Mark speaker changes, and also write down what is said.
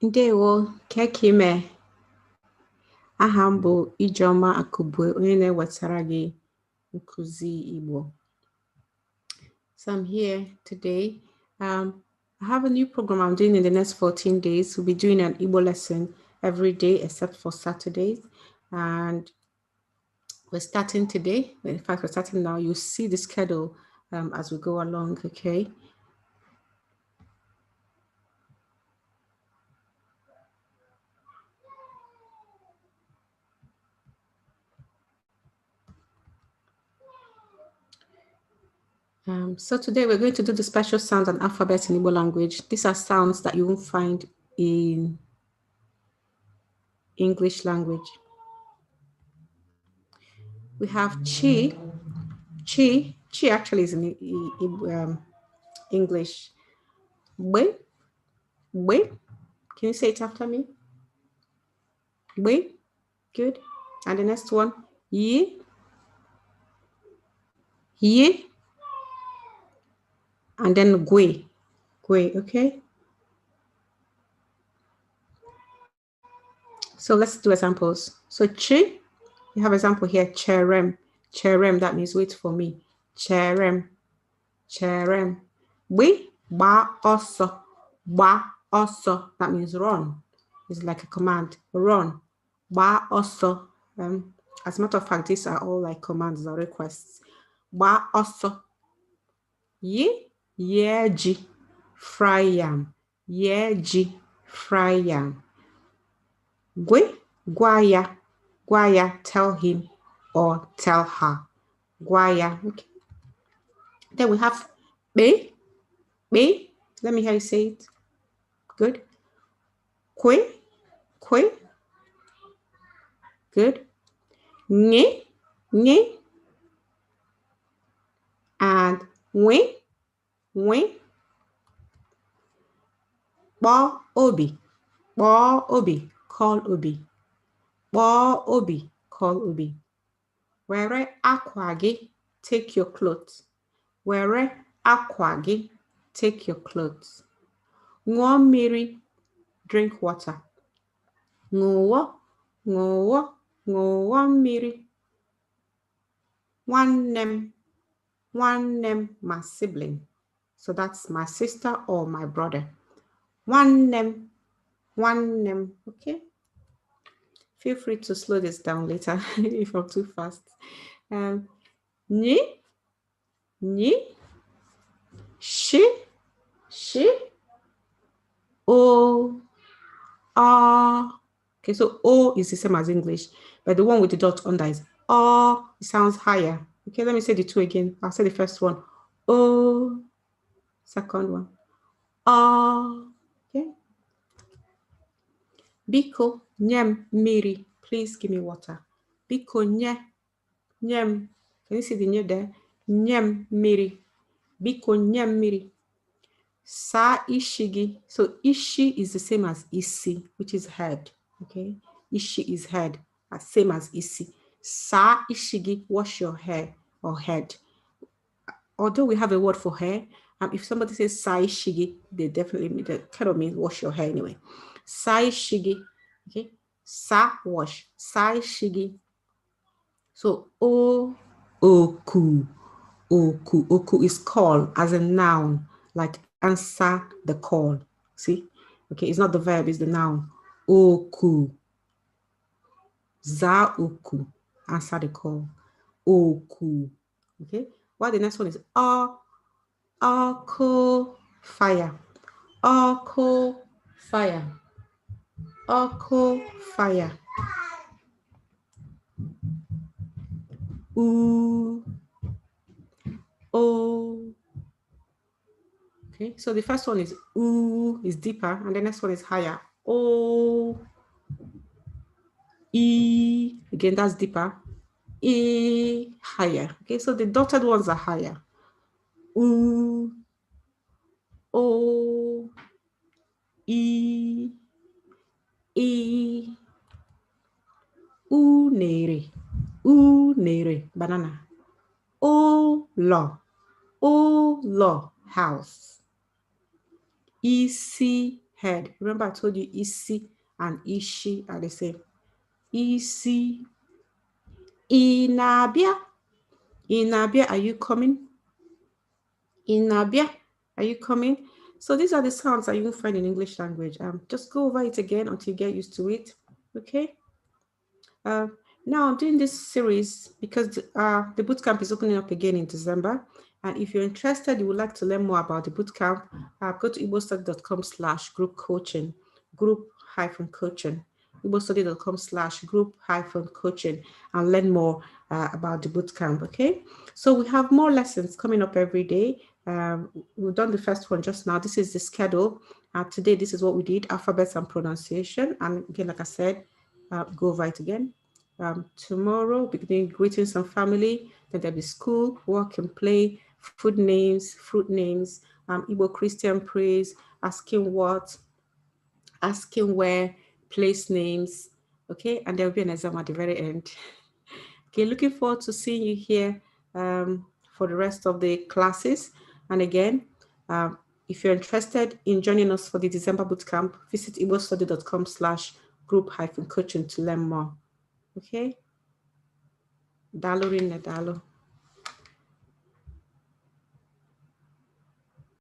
Speaker 1: Ndewo, kekime. Aha m bụ Ijeoma Akubwe, onye na-ewetara gị nkuzi Igbo. So I'm here today. I have a new program I'm doing in the next 14 days. We'll be doing an Igbo lesson every day except for Saturdays. And we're starting today. In fact, we're starting now. You'll see the schedule as we go along, okay? So today we're going to do the special sounds and alphabets in Igbo language. These are sounds that you won't find in English language. We have chi. Chi actually is in English. Bwe. Can you say it after me? Bwe. Good. And the next one, yi. And then gwe, okay? So let's do examples. So chi, you have example here, cherem. That means wait for me. Cherem. Bwe, ba oso. That means run. It's like a command, run. Ba oso. As a matter of fact, these are all like commands or requests. Ba oso. Yeji, fry yam. Gwe, guaya, tell him or tell her. Guaya, okay. Then we have be. Let me hear you say it. Good. Kwe. Good. Nye. And we. Bo obi. Call obi. Bo obi. Call obi. Were akwa gi, take your clothes. Were akwa gi, take your clothes. Ṅụọ mmiri, drink water. Ṅụọ mmiri. Nwannem, my sibling. So that's my sister or my brother. Nwannem, okay? Feel free to slow this down later if I'm too fast. Ni, she, o, okay, so o is the same as English, but the one with the dot under is it sounds higher. Okay, let me say the two again. I'll say the first one. O, second one. Okay. Biko, nyem, miri, please give me water. Biko, nyem. Can you see the nye there? Nyem, miri. Biko, nyem, miri. Sa ishigi. So ishi is the same as isi, which is head. Okay. Ishi is head, same as isi. Sa ishigi, wash your hair or head. Although we have a word for hair, if somebody says sa ishigi, they definitely mean that kind of means wash your hair anyway. Sa ishigi. Okay. Sa wash. Sa ishigi. So oku is call as a noun, like answer the call. See? Okay, it's not the verb, it's the noun. Oku. Za oku. Answer the call. Oku. Okay? Well, the next one is Oko fire. Oko fire. O. Okay, so the first one is is deeper, and the next one is higher. O. E. Again, that's deeper. E. Higher. Okay, so the dotted ones are higher. O. E. Unere, banana. Olo, house. Isi, head. Remember I told you isi and ishi are the same. Isi. Inabia. Inabia, are you coming? Inabia, are you coming? So these are the sounds that you will find in English language. Just go over it again until you get used to it. Okay. Now I'm doing this series because the bootcamp is opening up again in December. And if you're interested, you would like to learn more about the bootcamp, go to igbostudy.com/group coaching, group-coaching, igbostudy.com/group-coaching, and learn more about the bootcamp. Okay. So we have more lessons coming up every day. We've done the first one just now. This is the schedule. Today, this is what we did, alphabets and pronunciation. And again, like I said, go over it again. Tomorrow, beginning greetings and family. Then there'll be school, work and play, food names, fruit names, Igbo Christian praise, asking what, asking where, place names. Okay, and there'll be an exam at the very end. Okay, looking forward to seeing you here for the rest of the classes. And again, if you're interested in joining us for the December bootcamp, visit igbostudy.com/group-coaching to learn more. Okay? Dalo rinne dalo.